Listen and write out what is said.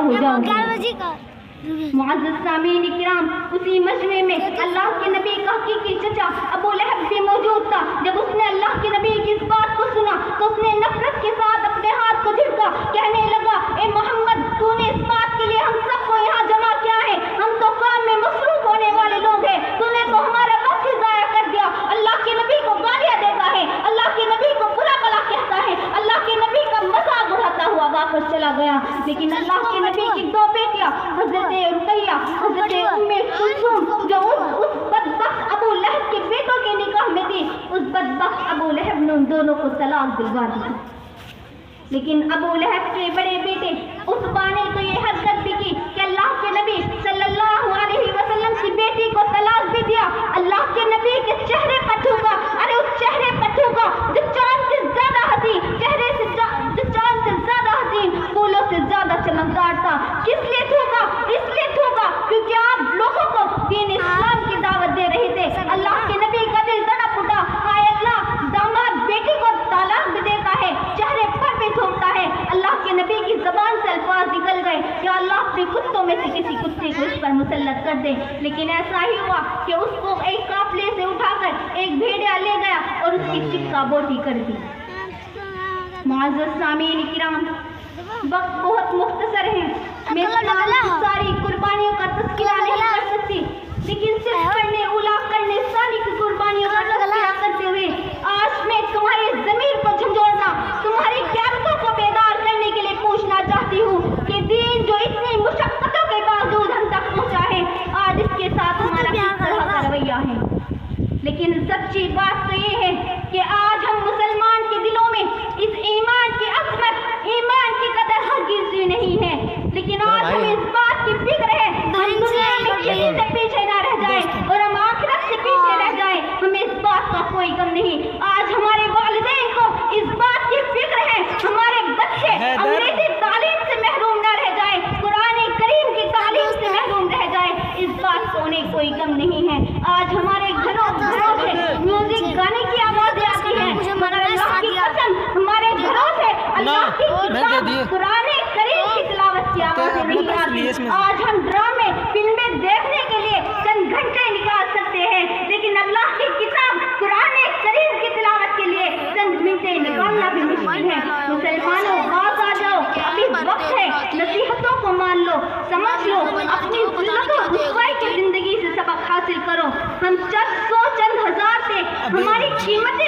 ہو جاؤ گے۔ معزز سامعین کرام، اسی مجمع میں اللہ کے نبی کا حقیقی چچا ابو لہب بھی موجود تھا۔ جب اس نے اللہ کے نبی کی اس بات کو سنا تو اس نے نفرت کے ساتھ اپنے ہاتھ کو جھٹکا، کہنے لگا اے محمد، تو نے اس بات کے لیے ہم سب کو یہاں جمع کیا ہے؟ ہم تو کام میں مصروف ہونے والے لوگ ہیں، تو نے تو ہمارا وقت ہی ضائع کر دیا۔ اللہ کے نبی کو گالیاں دیتا ہے، اللہ کے نبی کو برا بلا کہتا ہے، اللہ کے نبی کا مذاق اڑاتا ہوا واپس چلا گیا۔ لیکن اللہ کے نبی کی دو بیٹیاں حضرت رقیہ، حضرت ام کلثوم، جو اس بدبخت ابو لہب کے بیٹوں کے نکاح میں تھی، اس بدبخت ابو لہب نے ان دونوں کو طلاق دلوا دی۔ لیکن ابو لہب کے بڑے بیٹے عتبہ نے تو یہ حرکت بھی کی کہ اللہ کے نبی صلی اللہ علیہ وسلم کی بیٹی کو طلاق بھی دیا۔ اللہ کے نبی کے چہرے پر تھوکا، ارے اس چہرے پر تھوکا جو چاند سے زیادہ حسین، چہرے سے جو چاند سے زیادہ حسین، پھولوں سے زیادہ چمکدار تھا۔ کس لیے تھوکا؟ اس لیے تھوکا کیونکہ آپ لوگوں کو دین اسلام کی دعوت دے رہے تھے۔ اللہ کے نبی کا دل تڑپ اٹھا، ہائے اللہ، داماد بیٹی کو طلاق بھی دیتا ہے، چہرے پر بھی تھوکتا ہے۔ اللہ کے نبی کی زبان سے الفاظ نکل گئے، یا اللہ اپنے کتوں میں سے کسی کتے کو اس پر مسلط کر دے۔ لیکن ایسا ہی ہوا کہ اس کو ایک قافلے سے اٹھا کر ایک بھیڑیا لے گیا اور اس کی چکا بوٹی کر دی۔ معزز سامعین کرام، وقت بہت مختصر ہے، میں ساری قربانیوں کا تذکرہ نہیں کر سکتی، لیکن صرف کرنے اولا کرنے ثانی کی قربانیوں کا تذکرہ کرتے ہوئے آج میں تمہاری ضمیر کو جھنجھوڑنا، تمہاری قیادتوں کو بیدار کرنے کے لیے پوچھنا چاہتی ہوں کہ دین جو اتنی مشقتوں کے باوجود ہم تک پہنچا ہے، آج اس کے ساتھ ہمارا کس طرح کا رویہ ہے؟ لیکن سچی بات تو یہ ہے کہ آج ہم مسلمان کے دلوں میں اس ایمان کی عظمت، ایمان کی قدر ہرگز بھی نہیں ہے۔ لیکن آج ہمیں اس بات کی فکر ہے ہم دنیا میں کسی سے پیچھے نہ رہ جائیں اور ہم آخرت سے پیچھے رہ جائیں، ہمیں اس بات کا کوئی غم نہیں۔ آج ہمارے والدین کو اس بات کی فکر ہے ہمارے بچے انگریزی تعلیم سے محروم نہ رہ جائیں، قرآن کریم کی تعلیم سے محروم رہ جائیں، اس بات کو انہیں کوئی غم نہیں ہے۔ آج ہمارے گھروں سے میوزک گانے کی آوازیں آتی ہیں، مگر اللہ کی قسم ہمارے گھروں سے اللہ کی کتاب قرآن کریم کی تلاوت کی آوازیں نہیں آتی۔ آج ہم ڈرامے فلمیں دیکھنے کے لیے چند گھنٹے نکال سکتے ہیں، لیکن اللہ کی کتاب قرآن کریم کی تلاوت کے لیے چند گھنٹے نکالنا بھی مشکل ہے۔ مسلمانوں باز آ جاؤ، ابھی وقت ہے، نصیحتوں کو مان لو، سمجھ لو، اپنی ذلت و رسوائی کی زندگی سے سبق حاصل کرو۔ ہم چند ہزار سے ہماری قیمتیں